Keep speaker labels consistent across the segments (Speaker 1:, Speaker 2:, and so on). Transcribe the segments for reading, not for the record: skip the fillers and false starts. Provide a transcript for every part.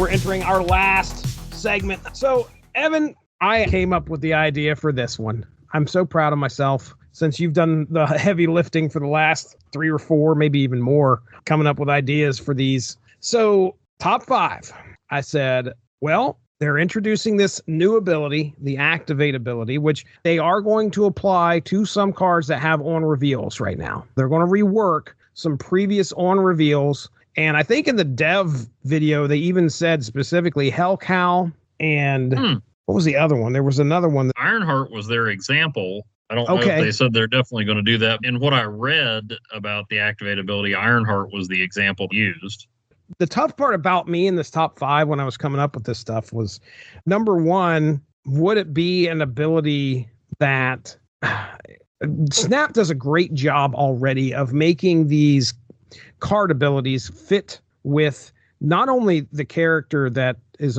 Speaker 1: We're entering our last segment. So, Evan, I came up with the idea for this one. I'm so proud of myself since you've done the heavy lifting for the last 3 or 4, maybe even more, coming up with ideas for these. So, top 5. I said, well, they're introducing this new ability, the Activate ability, which they are going to apply to some cards that have on reveals right now. They're going to rework some previous on reveals. And I think in the dev video, they even said specifically Hell Cow and what was the other one? There was another one.
Speaker 2: Ironheart was their example. I don't know if they said they're definitely going to do that. In what I read about the Activate ability, Ironheart was the example used.
Speaker 1: The tough part about me in this top 5 when I was coming up with this stuff was, number one, would it be an ability that Snap does a great job already of making these card abilities fit with not only the character that is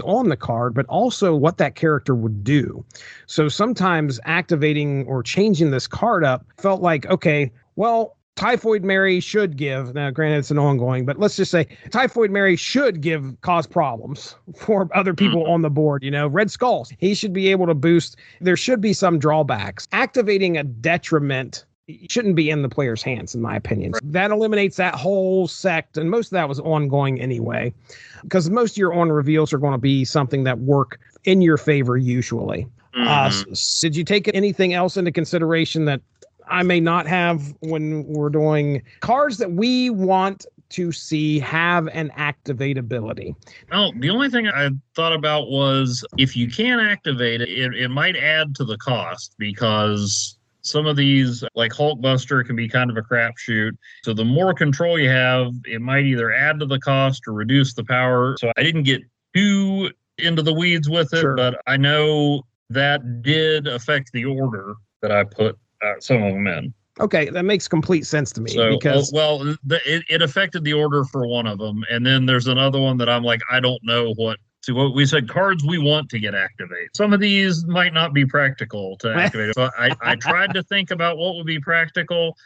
Speaker 1: on the card, but also what that character would do. So sometimes activating or changing this card up felt like, okay, well, Typhoid Mary should give, now granted it's an ongoing, but let's just say Typhoid Mary should cause problems for other people on the board. You know, Red Skulls, he should be able to boost. There should be some drawbacks. Activating a detriment shouldn't be in the player's hands, in my opinion. That eliminates that whole sect, and most of that was ongoing anyway, because most of your on reveals are going to be something that work in your favor usually. Did you take anything else into consideration that I may not have when we're doing cards that we want to see have an activate ability?
Speaker 2: Well, the only thing I thought about was if you can't activate it, it might add to the cost, because some of these, like Hulkbuster, can be kind of a crapshoot. So the more control you have, it might either add to the cost or reduce the power. So I didn't get too into the weeds with it, but I know that did affect the order that I put some of them in.
Speaker 1: Okay, that makes complete sense to me.
Speaker 2: So,
Speaker 1: because
Speaker 2: it affected the order for one of them. And then there's another one that I'm like, I don't know what. See, what we said, cards we want to get activated. Some of these might not be practical to activate. So I tried to think about what would be practical.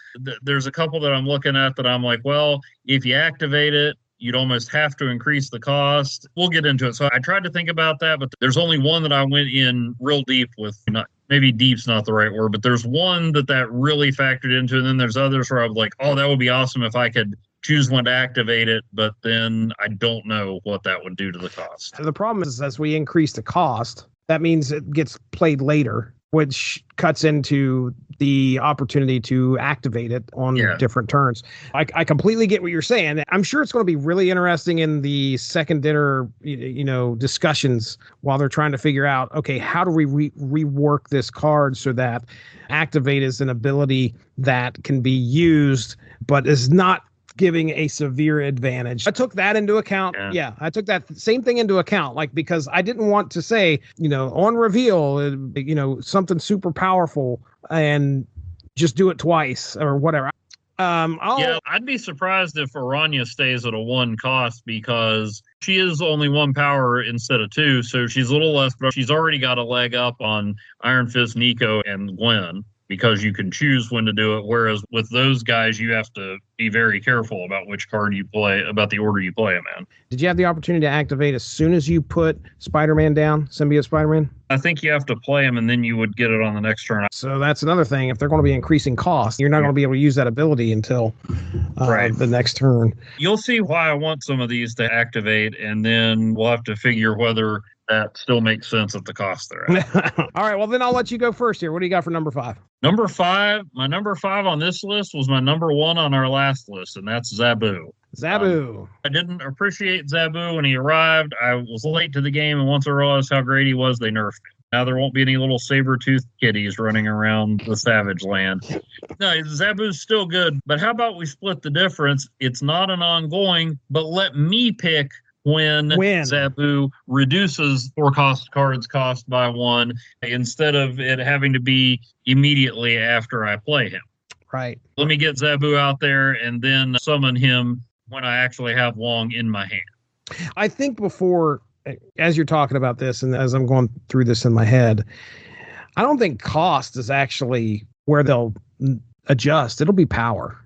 Speaker 2: There's a couple that I'm looking at that I'm like, well, if you activate it, you'd almost have to increase the cost. We'll get into it. So I tried to think about that, but there's only one that I went in real deep with. Maybe deep's not the right word, but there's one that really factored into. And then there's others where I was like, oh, that would be awesome if I could choose when to activate it, but then I don't know what that would do to the cost.
Speaker 1: The problem is, as we increase the cost, that means it gets played later, which cuts into the opportunity to activate it on different turns. I completely get what you're saying. I'm sure it's going to be really interesting in the second dinner, discussions while they're trying to figure out, okay, how do we rework this card so that activate is an ability that can be used, but is not giving a severe advantage. I took that into account. Yeah, I took that same thing into account, because I didn't want to say, on reveal, something super powerful and just do it twice or whatever.
Speaker 2: I'd be surprised if Aranya stays at a 1 cost, because she is only 1 power instead of 2, so she's a little less, but she's already got a leg up on Iron Fist, Nico, and Gwen, because you can choose when to do it. Whereas with those guys, you have to be very careful about which card you play, about the order you play them in.
Speaker 1: Did you have the opportunity to activate as soon as you put Spider-Man down, Symbiote Spider-Man?
Speaker 2: I think you have to play him, and then you would get it on the next turn.
Speaker 1: So that's another thing. If they're going to be increasing costs, you're not going to be able to use that ability until the next turn.
Speaker 2: You'll see why I want some of these to activate, and then we'll have to figure whether that still makes sense at the cost they're at.
Speaker 1: All right, well, then I'll let you go first here. What do you got for number 5?
Speaker 2: My number 5 on this list was my number 1 on our last list, and that's Zabu.
Speaker 1: I
Speaker 2: didn't appreciate Zabu when he arrived. I was late to the game, and once I realized how great he was, they nerfed him. Now there won't be any little saber-toothed kitties running around the Savage Land. No, Zabu's still good, but how about we split the difference? It's not an ongoing, but let me pick when Zabu reduces 4 cards cost by 1, instead of it having to be immediately after I play him.
Speaker 1: Right.
Speaker 2: Let me get Zabu out there and then summon him when I actually have Wong in my hand.
Speaker 1: I think before, as you're talking about this and as I'm going through this in my head, I don't think cost is actually where they'll adjust. It'll be power.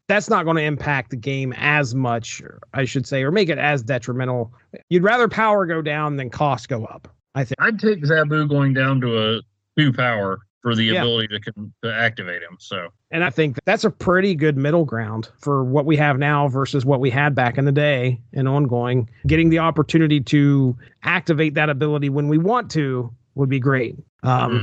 Speaker 1: that's not going to impact the game as much, I should say, or make it as detrimental. You'd rather power go down than cost go up, I think.
Speaker 2: I'd take Zabu going down to a 2 power for the ability to activate him. So,
Speaker 1: and I think that's a pretty good middle ground for what we have now versus what we had back in the day and ongoing. Getting the opportunity to activate that ability when we want to would be great.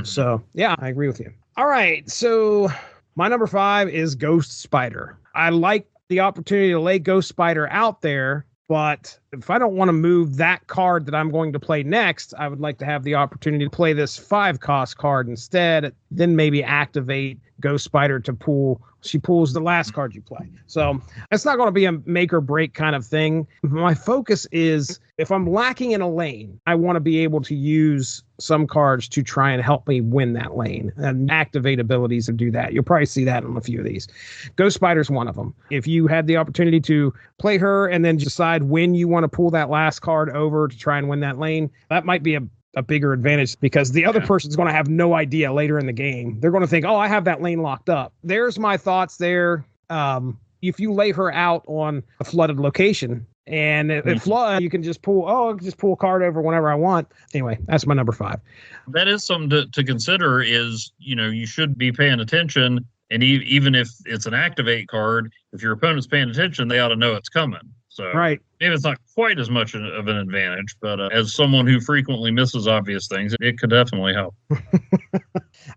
Speaker 1: So yeah, I agree with you. All right. So my number 5 is Ghost Spider. I like the opportunity to lay Ghost Spider out there, but if I don't want to move that card that I'm going to play next, I would like to have the opportunity to play this 5-cost card instead, then maybe activate Ghost Spider to pull. She pulls the last card you play. So it's not going to be a make or break kind of thing. My focus is if I'm lacking in a lane, I want to be able to use some cards to try and help me win that lane and activate abilities to do that. You'll probably see that on a few of these. Ghost Spider's one of them. If you had the opportunity to play her and then decide when you want to pull that last card over to try and win that lane, that might be a bigger advantage because the other person's going to have no idea later in the game. They're going to think, oh, I have that lane locked up. There's my thoughts there. If you lay her out on a flooded location and it flood, you can just pull a card over whenever I want. Anyway, that's my number 5.
Speaker 2: That is something to consider is, you should be paying attention. And even if it's an activate card, if your opponent's paying attention, they ought to know it's coming. So
Speaker 1: right.
Speaker 2: Maybe it's not quite as much of an advantage, but as someone who frequently misses obvious things, it could definitely help.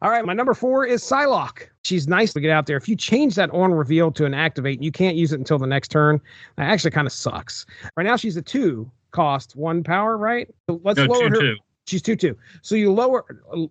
Speaker 1: All right, my number 4 is Psylocke. She's nice to get out there. If you change that on reveal to an activate, you can't use it until the next turn. That actually kind of sucks. Right now, she's a 2 cost, 1 power, right? So let's lower her.
Speaker 2: 2/2.
Speaker 1: She's 2/2. So you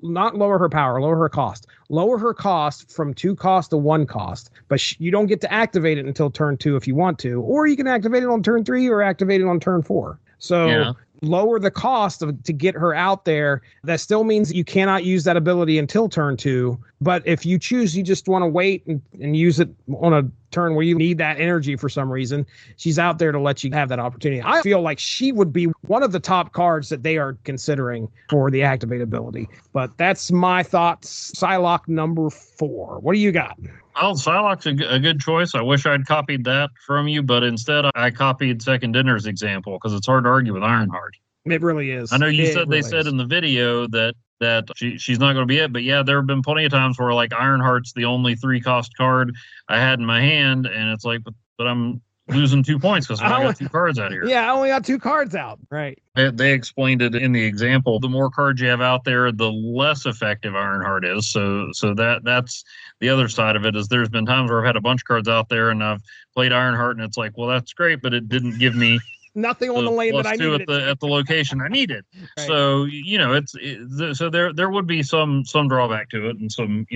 Speaker 1: not lower her power, lower her cost. Lower her cost from 2 cost to 1 cost. But you don't get to activate it until turn 2 if you want to. Or you can activate it on turn 3 or activate it on turn 4. So lower the cost to get her out there. That still means you cannot use that ability until turn 2. But if you choose, you just want to wait and use it on a turn where you need that energy for some reason, she's out there to let you have that opportunity. I feel like she would be one of the top cards that they are considering for the activate ability. But that's my thoughts. Psylocke number 4. What do you got?
Speaker 2: Oh, Psylocke's a good choice. I wish I'd copied that from you, but instead I copied Second Dinner's example because it's hard to argue with Ironheart.
Speaker 1: It really is.
Speaker 2: I know you said they said in the video that she's not going to be it, but yeah, there have been plenty of times where like Ironheart's the only 3-cost card I had in my hand, and it's like, but I'm losing 2 points because I got 2 cards out here.
Speaker 1: Yeah, I only got 2 cards out. Right.
Speaker 2: They explained it in the example. The more cards you have out there, the less effective Ironheart is. So that's the other side of it. Is there's been times where I've had a bunch of cards out there and I've played Ironheart, and it's like, well, that's great, but it didn't give me
Speaker 1: nothing on the lane that I needed
Speaker 2: at the location I needed. Right. So so there would be some drawback to it and some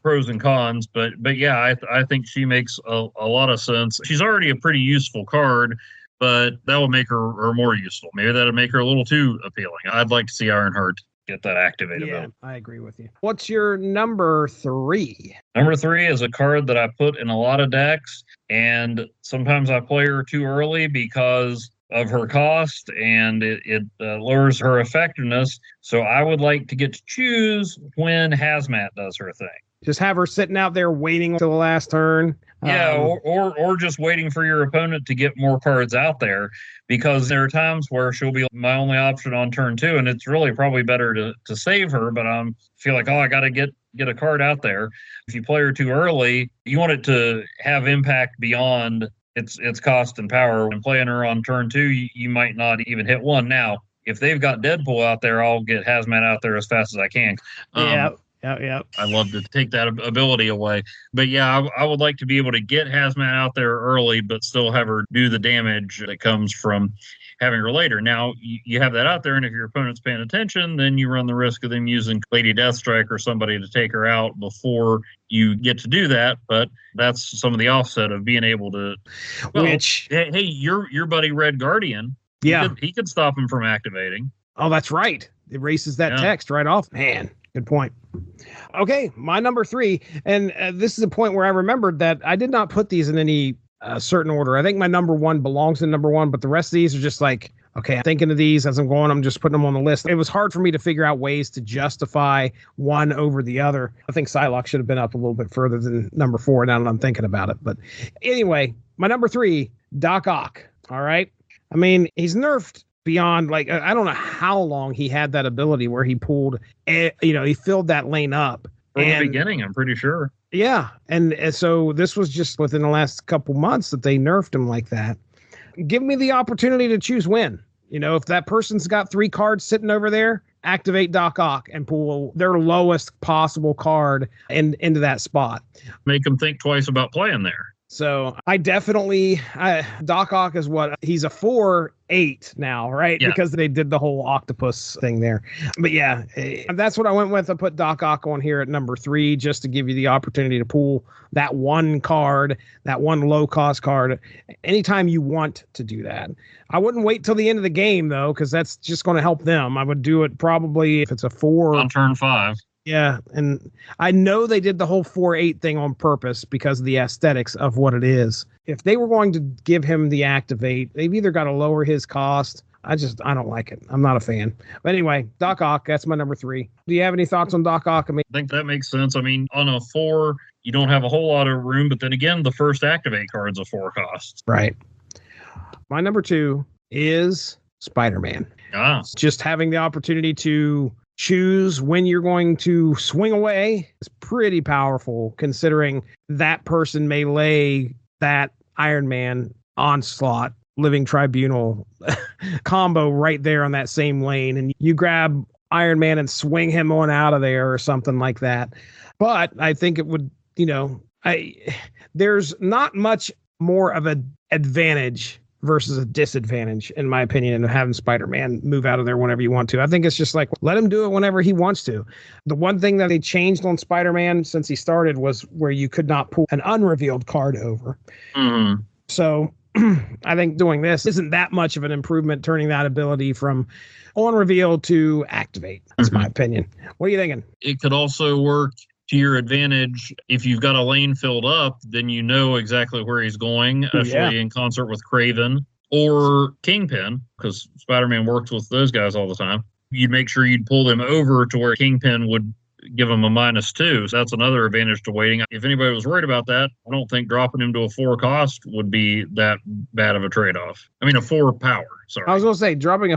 Speaker 2: pros and cons, but yeah, I think she makes a lot of sense. She's already a pretty useful card, but that will make her more useful. Maybe that'll make her a little too appealing. I'd like to see Ironheart get that activated.
Speaker 1: Yeah, I agree with you. What's your number 3?
Speaker 2: Number 3 is a card that I put in a lot of decks, and sometimes I play her too early because of her cost, and it lowers her effectiveness. So I would like to get to choose when Hazmat does her thing.
Speaker 1: Just have her sitting out there waiting until the last turn.
Speaker 2: Yeah, or just waiting for your opponent to get more cards out there, because there are times where she'll be my only option on turn 2, and it's really probably better to save her, but I feel like, I got to get a card out there. If you play her too early, you want it to have impact beyond its cost and power. When playing her on turn 2, you might not even hit 1. Now, if they've got Deadpool out there, I'll get Hazmat out there as fast as I can.
Speaker 1: Yeah.
Speaker 2: I love to take that ability away. But yeah, I would like to be able to get Hazmat out there early, but still have her do the damage that comes from having her later. Now, you have that out there, and if your opponent's paying attention, then you run the risk of them using Lady Deathstrike or somebody to take her out before you get to do that. But that's some of the offset of being able to. Well, hey, your buddy Red Guardian, he could stop him from activating.
Speaker 1: Oh, that's right. It erases that text right off. Man. Good point. Okay, my number 3, and this is a point where I remembered that I did not put these in any certain order. I think my number 1 belongs in number 1, but the rest of these are just like, Okay, I'm thinking of these as I'm going. I'm just putting them on the list. It was hard for me to figure out ways to justify one over the other. I think Psylocke should have been up a little bit further than number 4 now that I'm thinking about it. But anyway, my number 3, Doc Ock. All right. I mean, he's nerfed beyond, like, I don't know how long he had that ability where he pulled, he filled that lane up.
Speaker 2: From the beginning, I'm pretty sure.
Speaker 1: Yeah. And so this was just within the last couple months that they nerfed him like that. Give me the opportunity to choose when. If that person's got 3 cards sitting over there, activate Doc Ock and pull their lowest possible card into that spot.
Speaker 2: Make them think twice about playing there.
Speaker 1: So I definitely, Doc Ock is he's a 4/8 now, right?
Speaker 2: Yeah.
Speaker 1: Because they did the whole octopus thing there. But yeah, that's what I went with. I put Doc Ock on here at number 3 just to give you the opportunity to pull that one card, that one low cost card, anytime you want to do that. I wouldn't wait till the end of the game though, because that's just going to help them. I would do it probably if it's a 4
Speaker 2: on turn 5.
Speaker 1: Yeah, and I know they did the whole 4/8 thing on purpose because of the aesthetics of what it is. If they were going to give him the activate, they've either got to lower his cost. I don't like it. I'm not a fan. But anyway, Doc Ock, that's my number 3. Do you have any thoughts on Doc Ock?
Speaker 2: I think that makes sense. I mean, on a 4, you don't have a whole lot of room, but then again, the first activate card's a 4 cost.
Speaker 1: Right. My number 2 is Spider-Man. Just having the opportunity to choose when you're going to swing away is pretty powerful, considering that person may lay that Iron Man onslaught living tribunal combo right there on that same lane, and you grab Iron Man and swing him on out of there or something like that. But I think it would, there's not much more of an advantage versus a disadvantage, in my opinion, in having Spider-Man move out of there whenever you want to. I think it's just like, let him do it whenever he wants to. The one thing that they changed on Spider-Man since he started was where you could not pull an unrevealed card over.
Speaker 2: Mm-hmm.
Speaker 1: So I think doing this isn't that much of an improvement, turning that ability from on reveal to activate. That's my opinion. What are you thinking?
Speaker 2: It could also work to your advantage. If you've got a lane filled up, then you know exactly where he's going, especially in concert with Kraven or Kingpin, because Spider-Man works with those guys all the time. You'd make sure you'd pull them over to where Kingpin would give him a -2. So that's another advantage to waiting. If anybody was worried about that, I don't think dropping him to a 4 cost would be that bad of a trade-off. I mean, a 4 power, sorry.
Speaker 1: I was going to say, dropping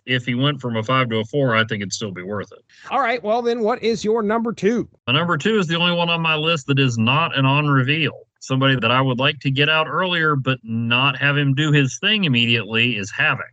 Speaker 2: If he went from a 5 to a 4, I think it'd still be worth it.
Speaker 1: All right. Well, then what is your number 2?
Speaker 2: My number 2 is the only one on my list that is not an on-reveal. Somebody that I would like to get out earlier, but not have him do his thing immediately is Havoc.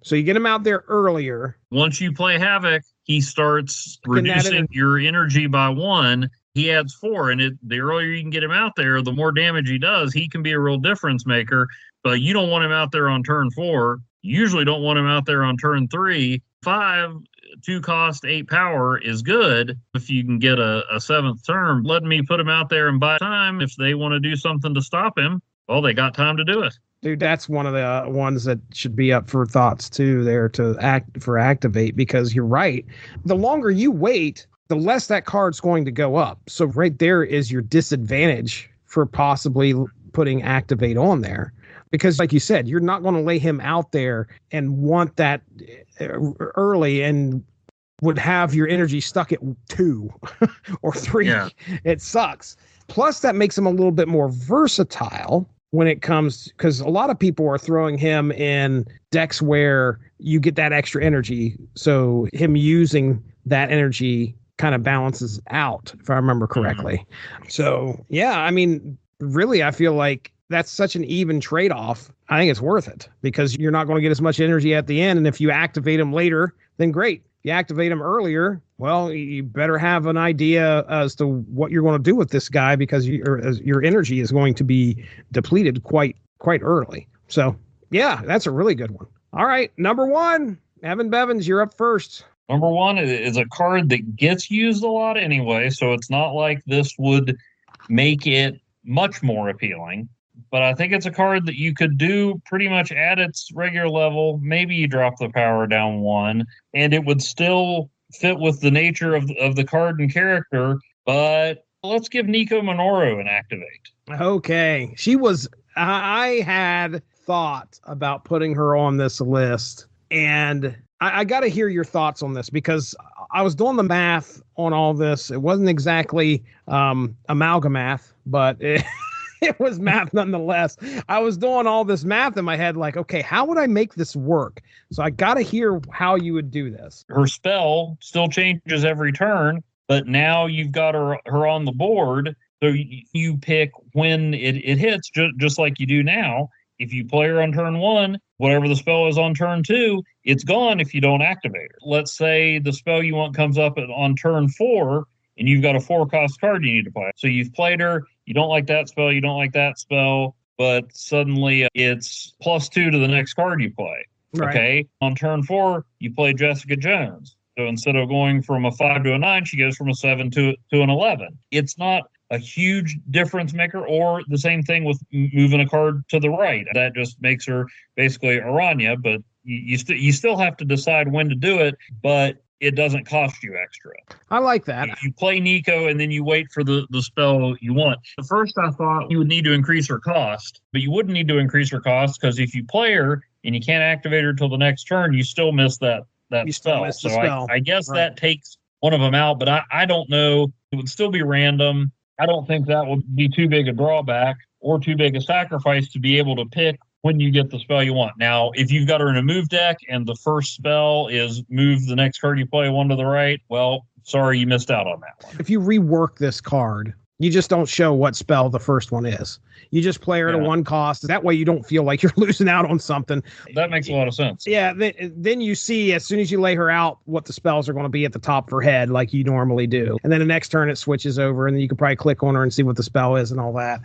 Speaker 1: So you get him out there earlier.
Speaker 2: Once you play Havoc, he starts reducing your energy by 1. He adds 4, and the earlier you can get him out there, the more damage he does. He can be a real difference maker, but you don't want him out there on turn 4. You usually don't want him out there on turn 3. 5, 2 cost, 8 power is good. If you can get a 7th turn, letting me put him out there and buy time. If they want to do something to stop him, well, they got time to do it.
Speaker 1: Dude, that's one of the ones that should be up for thoughts too, there to activate, because you're right. The longer you wait, the less that card's going to go up. So right there is your disadvantage for possibly putting activate on there. Because like you said, you're not going to lay him out there and want that early and would have your energy stuck at 2 or 3. Yeah. It sucks. Plus, that makes him a little bit more versatile when it comes, because a lot of people are throwing him in decks where you get that extra energy. So him using that energy kind of balances out, if I remember correctly. So, yeah, I mean, really, I feel like that's such an even trade-off. I think it's worth it because you're not going to get as much energy at the end. And if you activate him later, then great. If you activate him earlier, well, you better have an idea as to what you're going to do with this guy, because your energy is going to be depleted quite early. So, yeah, that's a really good one. All right, number 1, Evan Bevins, you're up first.
Speaker 2: Number 1 is a card that gets used a lot anyway, so it's not like this would make it much more appealing. But I think it's a card that you could do pretty much at its regular level. Maybe you drop the power down 1, and it would still fit with the nature of the card and character. But let's give Nico Minoru an activate.
Speaker 1: Okay. I had thought about putting her on this list, and I got to hear your thoughts on this because I was doing the math on all this. It wasn't exactly amalgamath, but it was math nonetheless. I was doing all this math in my head, like, okay, how would I make this work? So I got to hear how you would do this.
Speaker 2: Her spell still changes every turn, but now you've got her on the board. So you pick when it hits, just like you do now. If you play her on turn 1, whatever the spell is on turn 2, it's gone if you don't activate her. Let's say the spell you want comes up on turn 4, and you've got a 4-cost card you need to play. So you've played her, you don't like that spell, you don't like that spell, but suddenly it's +2 to the next card you play. Right. Okay, on turn 4, you play Jessica Jones. So instead of going from a 5 to a 9, she goes from a 7 to an 11. It's not a huge difference maker, or the same thing with moving a card to the right. That just makes her basically Aranya, but you still have to decide when to do it, but it doesn't cost you extra.
Speaker 1: I like that.
Speaker 2: You play Nico and then you wait for the spell you want. At first I thought you would need to increase her cost, but you wouldn't need to increase her cost because if you play her and you can't activate her till the next turn, you still miss that spell. So I guess that takes one of them out, but I don't know. It would still be random. I don't think that would be too big a drawback or too big a sacrifice to be able to pick when you get the spell you want. Now, if you've got her in a move deck and the first spell is move the next card you play 1 to the right, well, sorry, you missed out on that one.
Speaker 1: If you rework this card, you just don't show what spell the first one is. You just play her at a 1 cost. That way you don't feel like you're losing out on something.
Speaker 2: That makes a lot of sense.
Speaker 1: Yeah. Then you see, as soon as you lay her out, what the spells are going to be at the top of her head, like you normally do. And then the next turn it switches over, and then you can probably click on her and see what the spell is and all that.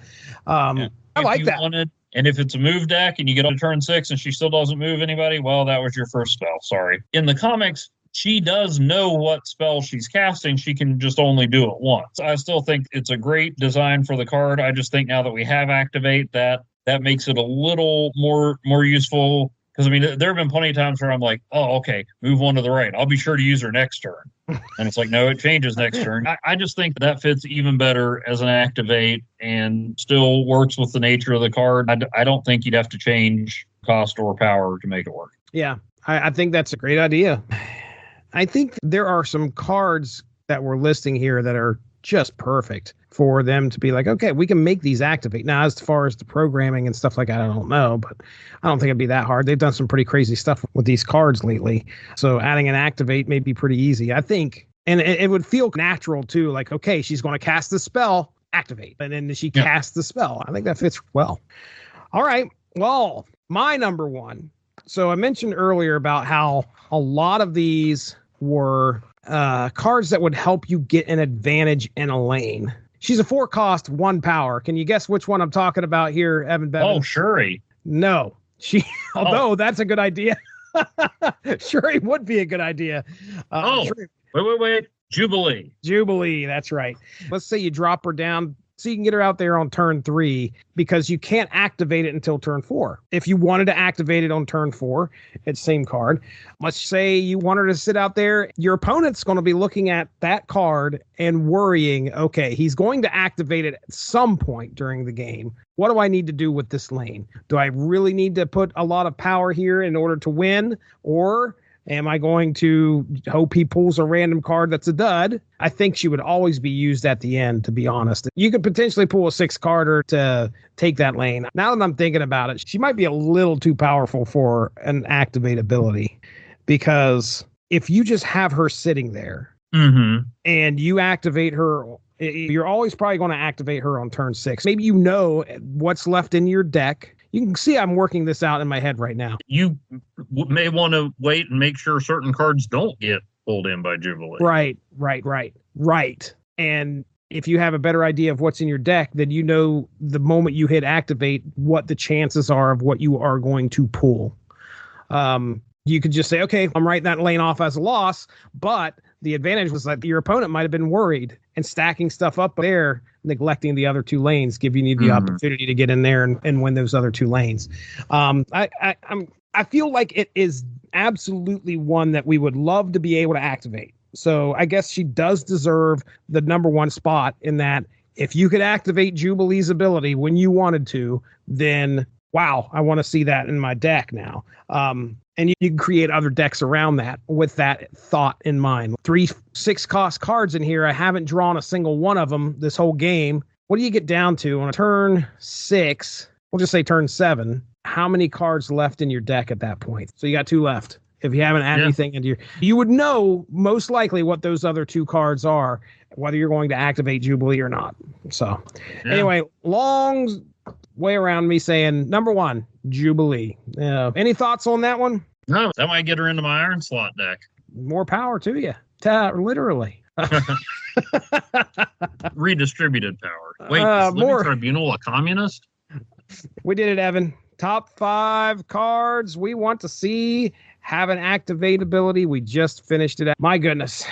Speaker 1: I like that.
Speaker 2: And if it's a move deck and you get on turn 6 and she still doesn't move anybody, well, that was your first spell. Sorry. In the comics, she does know what spell she's casting. She can just only do it once. I still think it's a great design for the card. I just think now that we have Activate, that makes it a little more useful. Because, I mean, there have been plenty of times where I'm like, oh, okay, move 1 to the right. I'll be sure to use her next turn. And it's like, no, it changes next turn. I just think that fits even better as an Activate and still works with the nature of the card. I don't think you'd have to change cost or power to make it work.
Speaker 1: Yeah, I think that's a great idea. I think there are some cards that we're listing here that are just perfect for them to be like, okay, we can make these activate. Now, as far as the programming and stuff like that, I don't know, but I don't think it'd be that hard. They've done some pretty crazy stuff with these cards lately. So adding an activate may be pretty easy, I think. And it would feel natural too. Like, okay, she's going to cast the spell, activate. And then she casts the spell. I think that fits well. All right. Well, my number 1. So I mentioned earlier about how a lot of these were cards that would help you get an advantage in a lane. She's a 4-cost, 1 power. Can you guess which one I'm talking about here, Evan Bevins?
Speaker 2: Oh, Shuri.
Speaker 1: No. Although that's a good idea. Shuri would be a good idea.
Speaker 2: Wait.
Speaker 1: Jubilee, that's right. Let's say you drop her down so you can get her out there on turn 3 because you can't activate it until turn 4. If you wanted to activate it on turn 4, it's same card. Let's say you want her to sit out there. Your opponent's going to be looking at that card and worrying, okay, he's going to activate it at some point during the game. What do I need to do with this lane? Do I really need to put a lot of power here in order to win? Or am I going to hope he pulls a random card that's a dud? I think she would always be used at the end, to be honest. You could potentially pull a 6-carder to take that lane. Now that I'm thinking about it, she might be a little too powerful for an activate ability. Because if you just have her sitting there and you activate her, you're always probably going to activate her on turn 6. Maybe you know what's left in your deck. You can see I'm working this out in my head right now.
Speaker 2: You may want to wait and make sure certain cards don't get pulled in by Jubilee.
Speaker 1: Right. And if you have a better idea of what's in your deck, then you know the moment you hit activate what the chances are of what you are going to pull. You could just say, okay, I'm writing that lane off as a loss, but the advantage was that your opponent might have been worried and stacking stuff up there, neglecting the other 2 lanes, giving you the opportunity to get in there and win those other 2 lanes. I feel like it is absolutely one that we would love to be able to activate. So I guess she does deserve the number 1 spot in that if you could activate Jubilee's ability when you wanted to, then wow, I want to see that in my deck now. And you can create other decks around that with that thought in mind. 3 6-cost cards in here. I haven't drawn a single one of them this whole game. What do you get down to on a turn 6? We'll just say turn 7. How many cards left in your deck at that point? So you got 2 left. If you haven't added anything into you would know most likely what those other 2 cards are, whether you're going to activate Jubilee or not. So anyway, long way around me saying number 1, Jubilee. Any thoughts on that one?
Speaker 2: No, that might get her into my Iron Slot deck.
Speaker 1: More power to you. Literally.
Speaker 2: Redistributed power. Wait, is Living Tribunal a communist?
Speaker 1: We did it, Evan. Top 5 cards we want to see have an activate ability. We just finished it. My goodness.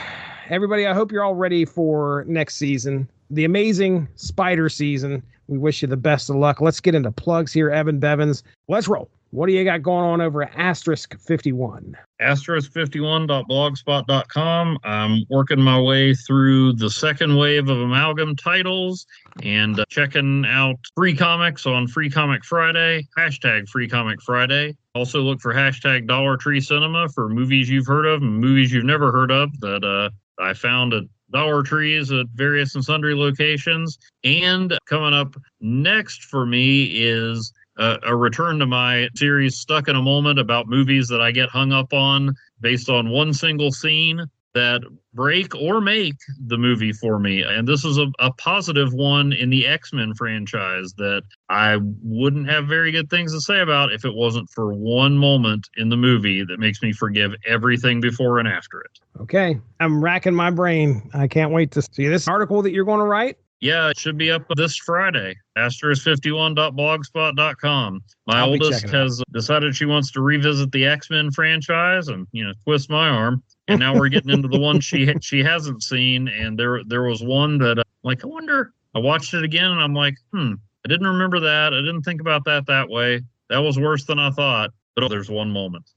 Speaker 1: Everybody, I hope you're all ready for next season. The amazing Spider season. We wish you the best of luck. Let's get into plugs here, Evan Bevins. Let's roll. What do you got going on over at Asterisk 51?
Speaker 2: Asterisk51.blogspot.com. I'm working my way through the second wave of Amalgam titles and checking out free comics on Free Comic Friday, hashtag Free Comic Friday. Also look for hashtag Dollar Tree Cinema for movies you've heard of and movies you've never heard of that I found at Dollar Trees at various and sundry locations. And coming up next for me is a return to my series Stuck in a Moment about movies that I get hung up on based on one single scene that break or make the movie for me. And this is a positive one in the X-Men franchise that I wouldn't have very good things to say about if it wasn't for one moment in the movie that makes me forgive everything before and after it.
Speaker 1: Okay. I'm racking my brain. I can't wait to see this article that you're going to write.
Speaker 2: Yeah, it should be up this Friday. Asterisk51.blogspot.com. My oldest has decided she wants to revisit the X-Men franchise and, twist my arm. And now we're getting into the one she hasn't seen. And there was one that, I wonder. I watched it again and I'm like, I didn't remember that. I didn't think about that way. That was worse than I thought. But there's one moment.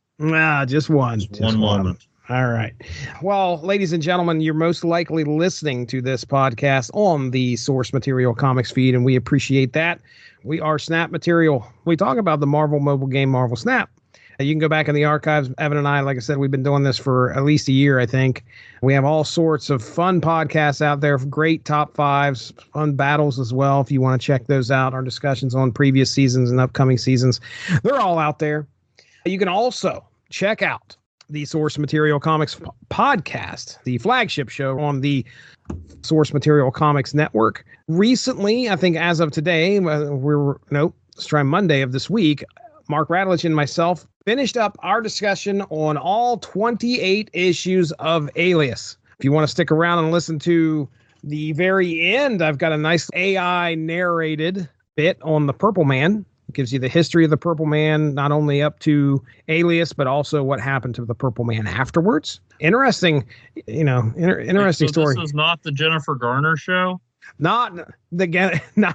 Speaker 1: Just one. Just
Speaker 2: one moment.
Speaker 1: All right. Well, ladies and gentlemen, you're most likely listening to this podcast on the Source Material Comics feed, and we appreciate that. We are Snap Material. We talk about the Marvel mobile game, Marvel Snap. You can go back in the archives. Evan and I, like I said, we've been doing this for at least a year, I think. We have all sorts of fun podcasts out there, great top 5s, fun battles as well. If you want to check those out, our discussions on previous seasons and upcoming seasons, they're all out there. You can also check out the Source Material Comics podcast, the flagship show on the Source Material Comics Network. Recently, I think as of today, let's try Monday of this week, Mark Radulich and myself finished up our discussion on all 28 issues of Alias. If you want to stick around and listen to the very end, I've got a nice AI narrated bit on the Purple Man. It gives you the history of the Purple Man, not only up to Alias, but also what happened to the Purple Man afterwards. Interesting, interesting story.
Speaker 2: This is not the Jennifer Garner show?
Speaker 1: I'm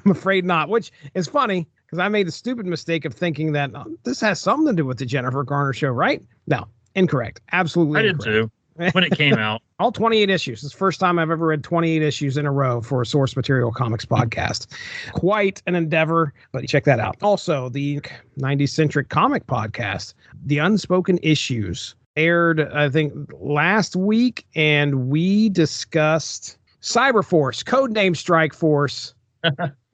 Speaker 1: afraid not, which is funny because I made the stupid mistake of thinking that this has something to do with the Jennifer Garner show, right? No, incorrect. Absolutely incorrect.
Speaker 2: I did too. When it came out.
Speaker 1: All 28 issues. It's the first time I've ever read 28 issues in a row for a Source Material Comics podcast. Quite an endeavor, but check that out. Also, the 90s-centric comic podcast, The Unspoken Issues, aired, I think, last week, and we discussed Cyberforce, codename Strike Force,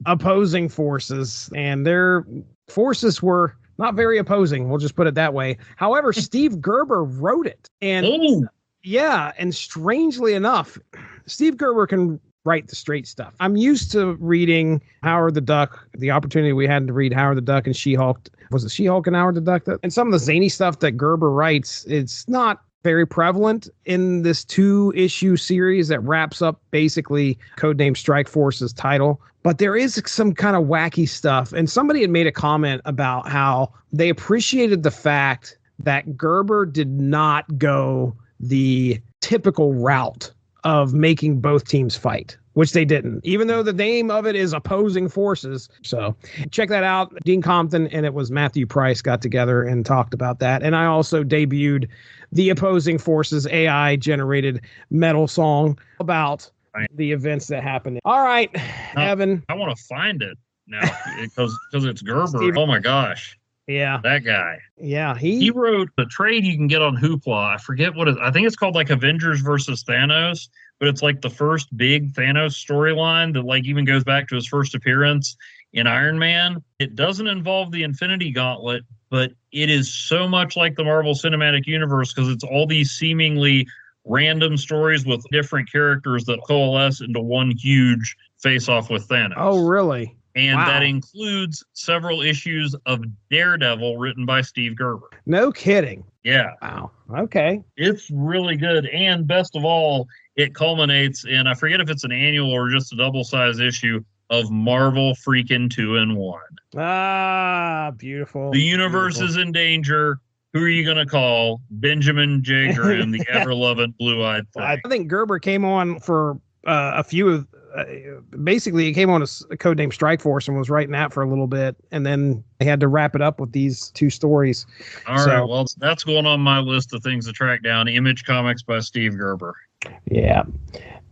Speaker 1: opposing forces, and their forces were not very opposing. We'll just put it that way. However, Steve Gerber wrote it. And yeah, and strangely enough, Steve Gerber can write the straight stuff. I'm used to reading Howard the Duck, the opportunity we had to read Howard the Duck and She-Hulk. Was it She-Hulk and Howard the Duck? And some of the zany stuff that Gerber writes, it's not very prevalent in this 2-issue series that wraps up basically Codename Strike Force's title. But there is some kind of wacky stuff. And somebody had made a comment about how they appreciated the fact that Gerber did not go the typical route of making both teams fight, which they didn't, even though the name of it is opposing forces. So check that out. Dean Compton and it was Matthew Price got together and talked about that. And I also debuted the opposing forces AI generated metal song about the events that happened. All right, Evan.
Speaker 2: I want to find it. now because it's Gerber.
Speaker 1: Steve.
Speaker 2: Oh my gosh.
Speaker 1: Yeah.
Speaker 2: That guy.
Speaker 1: Yeah.
Speaker 2: He wrote a trade you can get on Hoopla. I forget what it, I think it's called like Avengers versus Thanos, but it's like the first big Thanos storyline that like even goes back to his first appearance in Iron Man. It doesn't involve the Infinity Gauntlet, but it is so much like the Marvel Cinematic Universe because it's all these seemingly random stories with different characters that coalesce into one huge face-off with Thanos.
Speaker 1: Oh, really?
Speaker 2: And
Speaker 1: Wow.
Speaker 2: that includes several issues of Daredevil written by Steve Gerber.
Speaker 1: No kidding.
Speaker 2: Yeah.
Speaker 1: Wow. Okay.
Speaker 2: It's really good. And best of all, it culminates in, I forget if it's an annual or just a double-size issue of Marvel freaking 2-in-1.
Speaker 1: Ah, beautiful.
Speaker 2: The universe is in danger. Who are you going to call? Benjamin J. Grimm, the ever-loving blue-eyed thing.
Speaker 1: I think Gerber came on for a few of, basically he came on as a codename Strike Force and was writing that for a little bit. And then they had to wrap it up with these 2 stories.
Speaker 2: All right. Well, that's going on my list of things to track down. Image Comics by Steve Gerber.
Speaker 1: Yeah.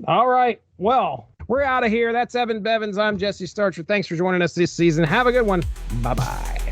Speaker 1: All right. Well, we're out of here. That's Evan Bevins. I'm Jesse Starcher. Thanks for joining us this season. Have a good one. Bye-bye.